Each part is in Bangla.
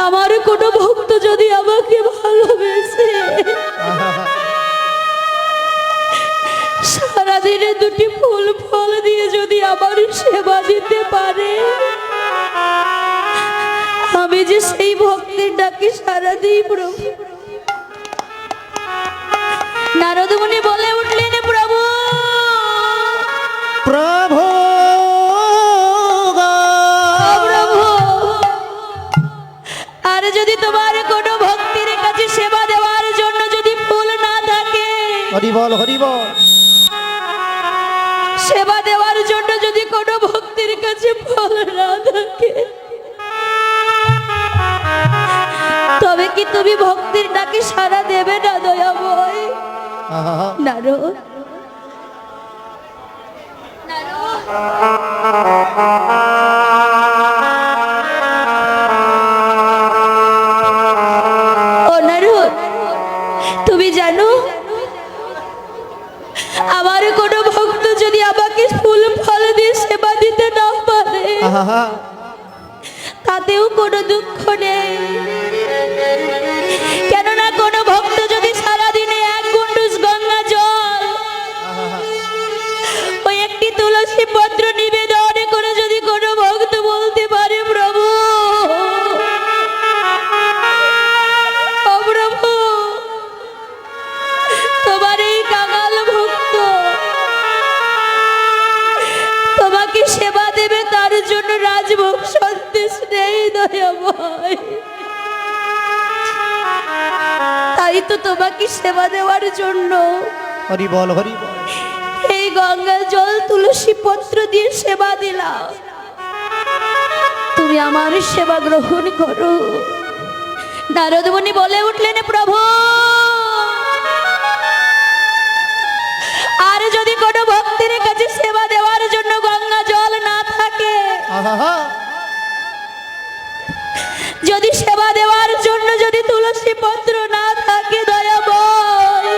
আমার কোনো ভক্ত যদি আমাকে ভালোবেসে সারাদিনে দুটি ফুল ফল দিয়ে যদি আমার সেবা দিতে পারে, আমি যে সেই ভক্তের ডাকে সারা দিই প্রভু। নারদ মুনি বলে উঠলেন, প্রভু প্রভু প্রভু, আর যদি তোমার কোনো ভক্তির কাছে সেবা দেওয়ার জন্য যদি ফুল না থাকে, হরি বল হরি বল, সেবা দেওয়ার জন্য যদি কোনো ভক্তির কাছে ফল না থাকে, তবে কি তুমি ভক্তির ডাকে সাড়া দেবে না দয়াময়? নারদ ও নারদ, তুমি জানো আমার কোনো ভক্ত যদি আমাকে ফুল ফল দিয়ে সেবা দিতে না পারে, তাতেও কোনো দুঃখ নেই। কেননা কোনো ভক্ত যদি সারাদিনে এক গুন্ডুস গঙ্গা জল, ওই একটি তুলসী পত্র নিবেদন করে যদি কোনো ভক্ত বলতে পারে, প্রভু ও প্রভু, তোমার এই কাঙাল ভক্ত তোমাকে সেবা দেবে, তার জন্য রাজভোগ সন্দেশ নেই দয়াময়। তাই তো তোমাকে সেবা দেওয়ার জন্য হরি বল হরি বল, এই গঙ্গা জল তুলসী পত্র দিয়ে সেবা দিলাম। তুমি আমার সেবা গ্রহণ করো। নারদ মুনি বলে উঠলেন, প্রভু আর যদি কোনো ভক্তের কাছে সেবা দেওয়ার জন্য গঙ্গা জল না থাকে, যদি সেবা দেওয়ার জন্য যদি তুলসী পত্র না থাকে দয়াময়,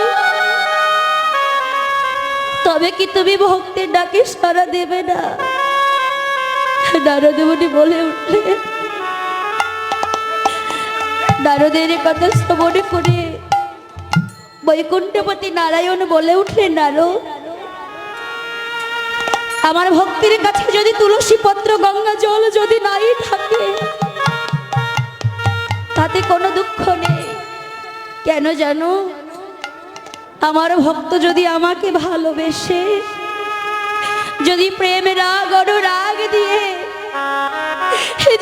তবে কি তুমি ভক্তের ডাকে সাড়া দেবে না? নারদ মুনি বলে উঠলে, নারদের কথা শ্রবণ করে বৈকুণ্ঠপতি নারায়ণ বলে উঠলেন, নারদ আমার ভক্তির কাছে যদি তুলসী পত্র গঙ্গা জল যদি নাই থাকে, তাতে কোনো দুঃখ নেই। কেন জানো? আমার ভক্ত যদি আমাকে ভালোবেসে, যদি প্রেম রাগ অনুরাগ দিয়ে,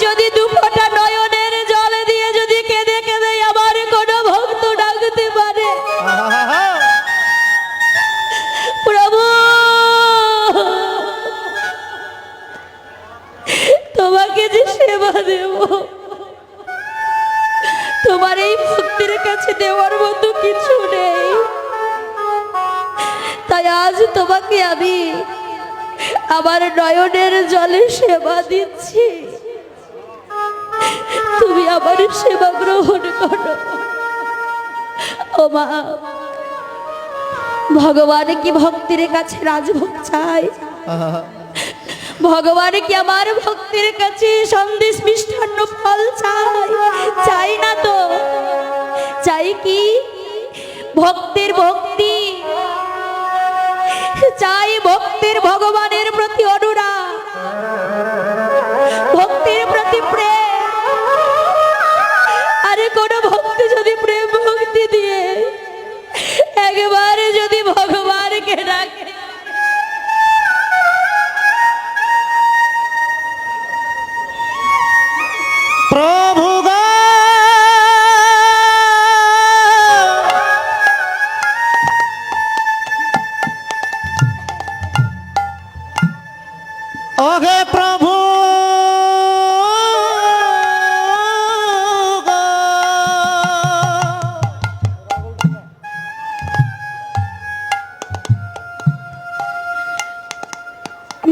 যদি দুফোঁটা নয়নের জল দিয়ে যদি কেঁদে কেঁদে আমার কোনো ভক্ত ডাকতে পারে, প্রভু তোমাকে যে সেবা দেব, তোমার এই ভক্তির কাছে দেওয়ার মতো কিছু নেই। তাই আজ তোমাকে আমি আমার নয়নের জলে সেবা দিচ্ছি, তুমি আমার সেবা গ্রহণ করো। ও মা, ভগবান কি ভক্তির কাছে রাজভোগ চাই? ভগবান কি আমার ভক্তির কাছে সন্দেশ মিষ্টান্ন ফল চাই? চাই না তো। চাই কি ভক্তের ভক্তি, চাই ভক্তের ভগবানের প্রতি অনুরাগ, ভক্তির প্রতি প্রেম। আরে কোন ভক্তি যদি প্রেম ভক্তি দিয়ে একবারে যদি ভগবানকে ডাকে, প্রভু ওহে প্রভু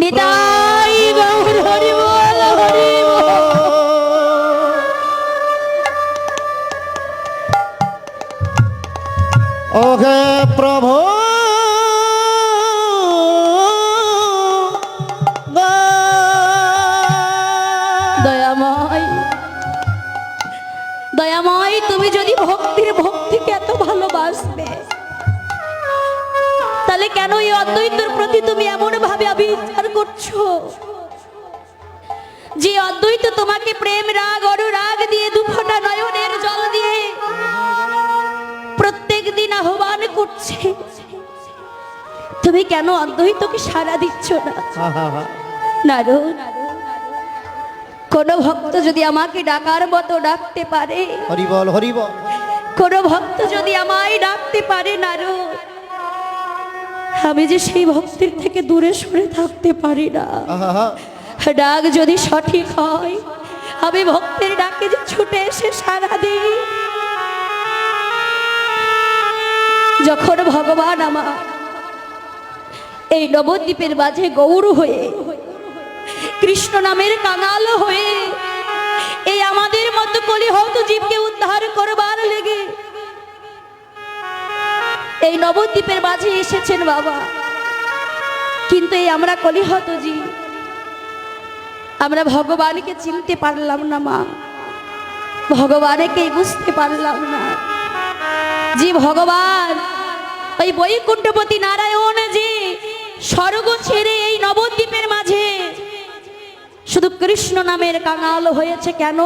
নিতাই গৌর হরি বল হরি বল। ওহে প্রভু দয়াময় দয়াময়, তুমি যদি ভক্তিকে এত ভালোবাসবে, তাহলে কেন এই অদ্বৈতের প্রতি তুমি এমন ভাবে অবিচার করছো? যে অদ্বৈত তোমাকে প্রেম রাগ অনুরাগ দিয়ে দুফোঁটা নয়নের জল দিয়ে প্রত্যেক দিন আহ্বান করছে, তুমি কেন অদ্বৈতকে সাড়া দিচ্ছ না? নারদ, কোন ভক্ত যদি আমাকে ডাকার মতো ডাকতে পারে, হরি বল হরি বল। কোন ভক্ত যদি আমায় ডাকতে পারে নারদ, আমি যে সেই ভক্তির থেকে দূরে সরে থাকতে পারি না। ডাক যদি সঠিক হয়, আমি ভক্তের ডাকে যে ছুটে এসে সাড়া দিই। যখন ভগবান আমার এই নবদ্বীপের মাঝে গৌর হয়ে, কৃষ্ণ নামের কাঙাল হয়ে, এই আমাদের মতো কলিহত জীবকে উদ্ধার করবার লেগে এই নবদ্বীপের মাঝে এসেছেন বাবা। কিন্তু এই আমরা কলিহত জীব, আমরা ভগবানকে চিনতে পারলাম না মা, ভগবানকে বুঝতে পারলাম না। যে ভগবান ওই বৈকুণ্ঠপতি নারায়ণ যে স্বর্গ ছেড়ে এই নবদ্বীপের মাঝে শুধু কৃষ্ণ নামের কাঙাল হয়েছে কেন?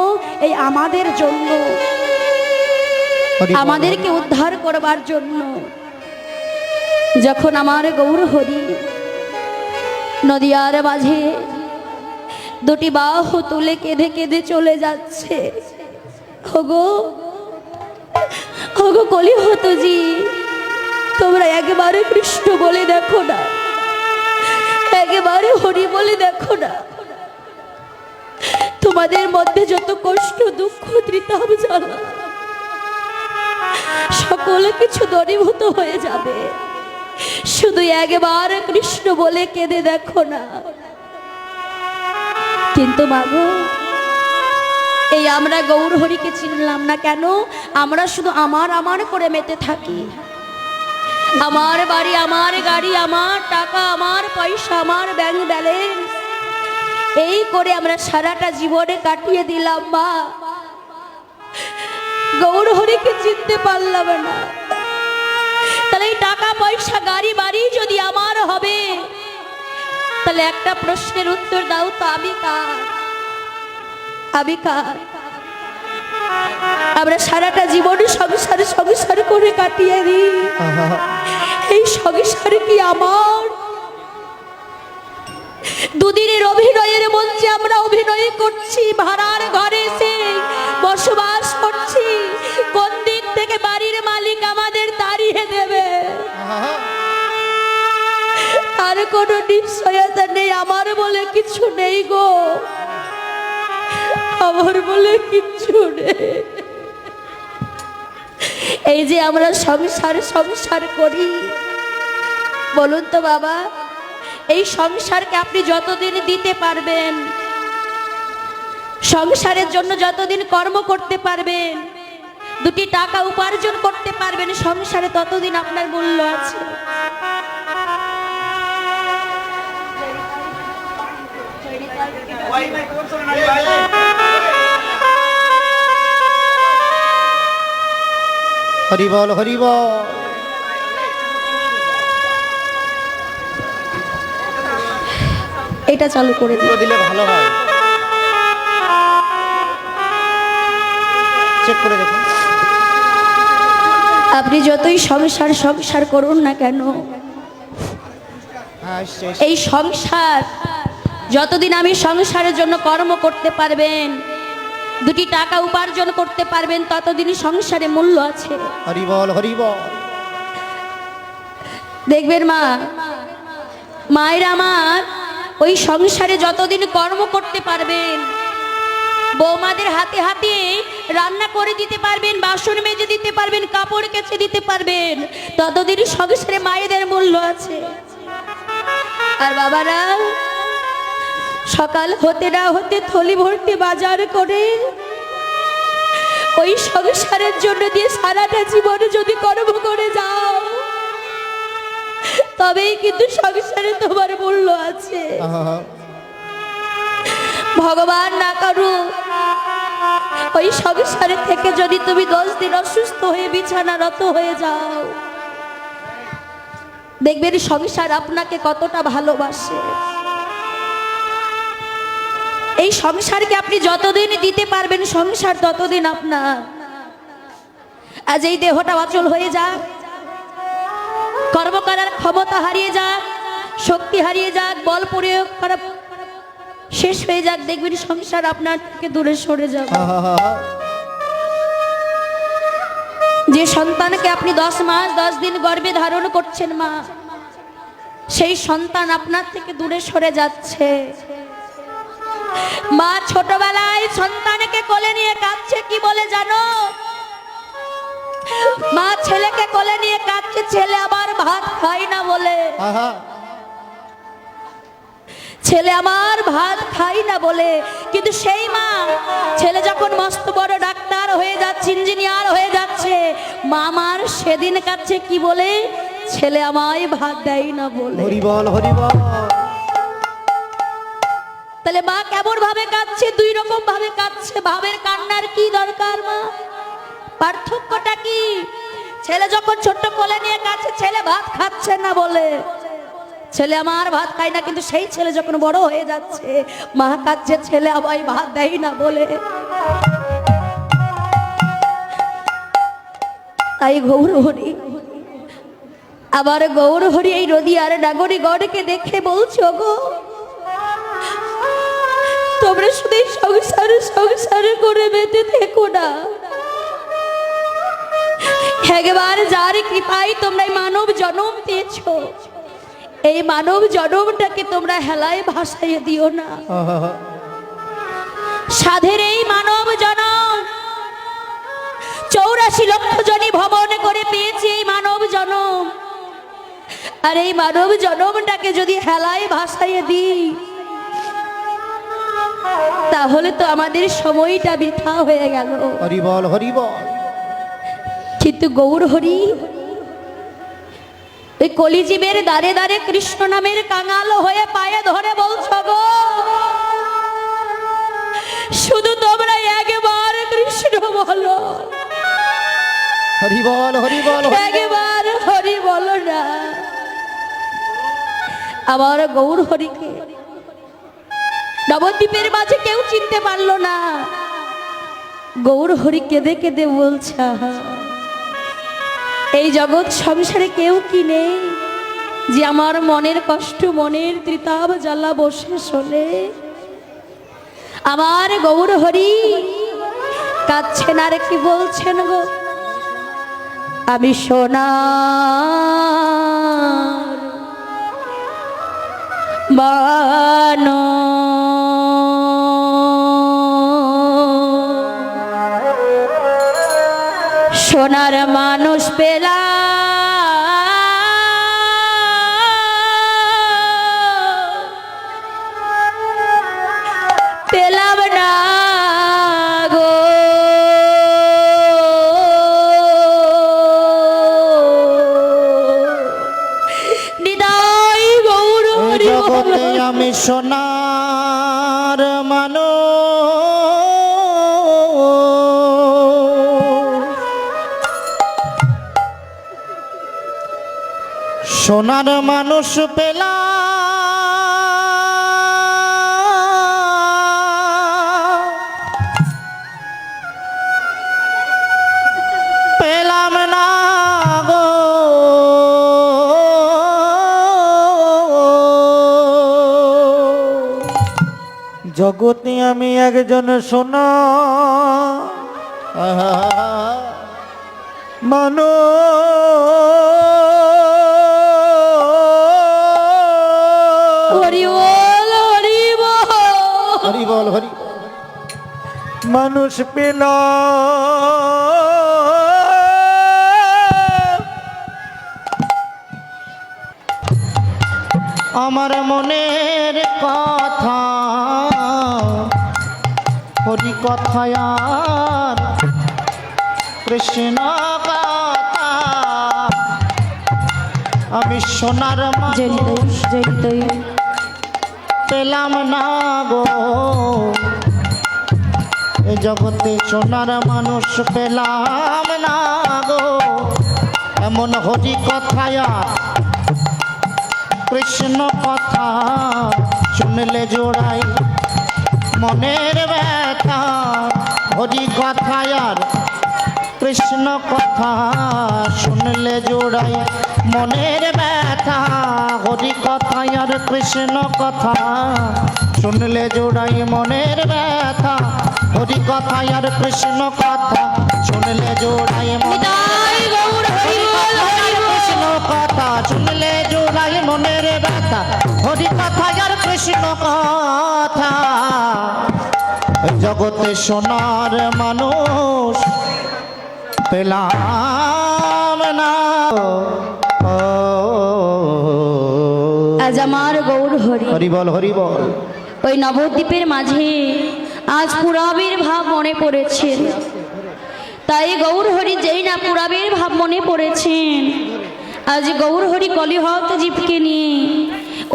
এই আমাদের জন্য, আমাদেরকে উদ্ধার করবার জন্য। যখন আমার গৌর হরি নদিয়ার মাঝে দুটি বাহু তুলে কেঁদে কেঁদে চলে যাচ্ছে, ওগো ওগো কলিহতজি, তোমরা একবারে কৃষ্ণ বলে দেখো না, একেবারে হরি বলে দেখো না। তোমাদের মধ্যে যত কষ্ট দুঃখ ত্রিতাপ জ্বালা সকল কিছু দূরীভূত হয়ে যাবে। শুধু একবার কৃষ্ণ বলে কেঁদে দেখো না। কিন্তু মাগো, এই আমরা গৌর হরিকে চিনলাম না কেন? আমরা শুধু আমার আমার করে মেতে থাকি। আমার বাড়ি, আমার গাড়ি, আমার টাকা, আমার পয়সা, আমার ব্যাংক ব্যালেন্স, এই করে আমরা সারাটা জীবনে কাটিয়ে দিলাম মা। গৌর হরিকে চিনতে পারলাম না। তাহলে এই টাকা পয়সা গাড়ি বাড়ি যদি আমার হবে, তাহলে একটা প্রশ্নের উত্তর দাও তো, আমি কার? আমি কার? আমরা সারাটা জীবন সংসার সংসার করে কাটিয়ে দিই। এই সংসার কি আমার? দুদিনের অভিনয়ের মঞ্চে আমরা অভিনয় করছি, ভাড়ার ঘরে এসে বসবাস করছি। কোন দিক থেকে বাড়ির মালিক আমাদের তাড়িয়ে দেবে আর কোনো নিশ্চয়তা নেই। আমার বলে কিছু নেই গো, আমার বলে কিচ্ছু নেই। এই যে আমরা সংসার সংসার করি, বলুন তো বাবা, এই সংসারকে আপনি যতদিন দিতে পারবেন, সংসারের জন্য যতদিন কর্ম করতে পারবেন, দুটি টাকা উপার্জন করতে পারবেন সংসারে, ততদিন আপনার মূল্য আছে। হরি বল হরি বল। এটা চালু করে দিলে ভালো হয়, চেক করে দেখুন। আপনি যতই সংসার সংসার করুন না কেন, এই সংসার যতদিন আমি সংসারের জন্য কর্ম করতে পারবেন, দুটি টাকা উপার্জন করতে পারবেন, ততদিনই সংসারে মূল্য আছে। হরি বল হরি বল। দেখবেন মা, মায়ের আমার ওই সংসারে যতদিন কর্ম করতে পারবেন, বৌমাদের হাতে হাতে রান্না করে দিতে পারবেন, বাসন মেজে দিতে পারবেন, কাপড় কেচে দিতে পারবেন, ততদিন সংসারে মায়েদের মূল্য আছে। আর বাবারা সকাল হতে না হতে থলি ভর্তি বাজার করে ওই সংসারের জন্য দিয়ে সারাটা জীবন যদি কর্ম করে যাও, তবেই কিন্তু সংসারে তোমার মূল্য আছে। ভগবান না করুক ওই সংসারে থেকে যদি তুমি 10 দিন অসুস্থ হয়ে বিছানারত হয়ে যাও, দেখবেন সংসার আপনাকে কতটা ভালোবাসে। এই সংসারকে আপনি যতদিন দিতে পারবেন সংসার ততদিন আপনার। আজ এই দেহটা অচল হয়ে যাক, কর্ম করার ক্ষমতা হারিয়ে যাক, শক্তি হারিয়ে যাক, বল প্রয়োগ করা শেষ হয়ে যাক, দেখবেন সংসার আপনার থেকে দূরে সরে যাবে। যে সন্তানকে আপনি 10 মাস 10 দিন গর্ভে ধারণ করছেন মা, সেই সন্তান আপনার থেকে দূরে সরে যাচ্ছে। মা ছোটবেলায় সন্তানকে কোলে নিয়ে কাঁদছে কি বলে জানো? মা ছেলেকে কোলে নিয়ে কাঁদছে, ছেলে আবার ভাত খায় না বলে। ছেলে আমার ভাত খাই না বলে। কিন্তু সেই মা, ছেলে যখন মস্ত বড় ডাক্তার হয়ে যাচ্ছে, ইঞ্জিনিয়ার হয়ে যাচ্ছে, মা আমার সেদিন কাছে কি বলে? ছেলে আমায় ভাত দেয় না বলে। হরি বল হরি বল। তাহলে মা কেমন ভাবে কাঁদছে? 2 রকম ভাবে কাঁদছে। ভাবের কান্নার কি দরকার মা? পার্থক্যটা কি? ছেলে যখন ছোট্ট কোলে নিয়ে কাঁদছে, ছেলে ভাত খাচ্ছে না বলে, ছেলে আমার ভাত খায় না। কিন্তু সেই ছেলে যখন বড় হয়ে যাচ্ছে, মা কাঁদছে, ছেলে আমায় ভাত দেয় না বলে। তাই গৌর হরি, আবার গৌর হরি এই নদীয়ার নাগরী গড়কে দেখে বলছো গো, তোমরা শুধু সংসার করে বেঁচে থেকো না। একবার যার কৃপায় তোমরা মানব জন্ম পেয়েছো, এই মানব জন্মটাকে তোমরা হেলায় ভাসাইয়ে দিও না। সাধের এই মানব জনম 84 লক্ষ জনি ভবন করে পেয়েছি এই মানব জনম। আর এই মানব জনমটাকে যদি হেলায় ভাসাইয়ে দিই, তাহলে তো আমাদের সময়টা বৃথা হয়ে গেল। হরি বল হরি বল। কিন্তু গৌর হরি ওই কলিজীবের দাঁড়ে দাঁড়ে কৃষ্ণ নামের কাঙাল হয়ে পায়ে ধরে বলছো গো, শুধু তোমরা একবার কৃষ্ণ বলো। হরি বল হরি বল। একবার হরি বলো না। আবার গৌর হরিকে নবদ্বীপের মাঝে কেউ চিনতে পারলো না। গৌর হরি কেঁদে কেঁদে বলছে, এই জগৎ সংসারে কেউ কি নেই যে আমার মনের কষ্ট, মনের ত্রিতাপ জ্বালা বসে শোনে? আমার গৌর হরি কাঁদছেন আর কি বলছেন গো, আমি সোনার বানো সোনার মানুষ পেলা, পেলাম না গো। নিদাই গৌর হরি জগতে আমি সোনার মানুষ, সোনার মানুষ পেলাম না গো। জগতে আমি একজন সোনা হরি বল হরি মানুষ পেল আমার মনের কথা, হরি কথায় আর কৃষ্ণ কথা, আমি সোনার মানুষ পেলাম না গো। এ জগতে সোনার মানুষ পেলাম না গো, এমন হরি কথায় কৃষ্ণ কথা শুনলে জোড়াই মনের ব্যথা। হরি কথায় কৃষ্ণ কথা শুনলে জোড়াই মনের ব্যথা। হরি কথায় কৃষ্ণ কথা শুনলে জোড়াই মনের ব্যথা। হরি কথায় কৃষ্ণ কথা শুনলে জোড়াই নিতাই গৌর হরি বল, হরি বল। কৃষ্ণ কথা শুনলে জোড়াই মনের ব্যথা। হরি কথায় কৃষ্ণ কথা। জগতে সোনার মানুষ পেলাম না। আজ আমার গৌর হরি হরি বল, হরি বল। ওই নবদ্বীপের মাঝে আজ পুরাবের ভাব মনে পড়েছে। তাই গৌর হরি যেই না পুরাবের ভাব মনে পড়েছেন, আজ গৌর হরি কলিহত জীবকে নিয়ে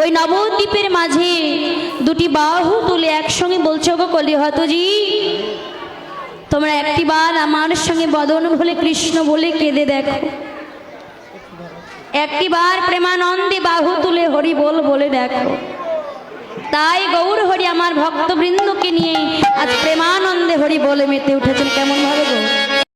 ওই নবদ্বীপের মাঝে দুটি বাহু তুলে একসঙ্গে বলছো গো কলিহতজি, তোমরা একটিবার আমার সঙ্গে বদন ভুলে কৃষ্ণ বলে কেঁদে দেখো। একটিবার প্রেমানন্দে বাহু তুলে হরি বল বলে দেখো। তাই গৌর হরি আমার ভক্তবৃন্দকে নিয়ে আজ প্রেমানন্দে হরি বলে মেতে উঠেছেন। কেমন ভাবে গো?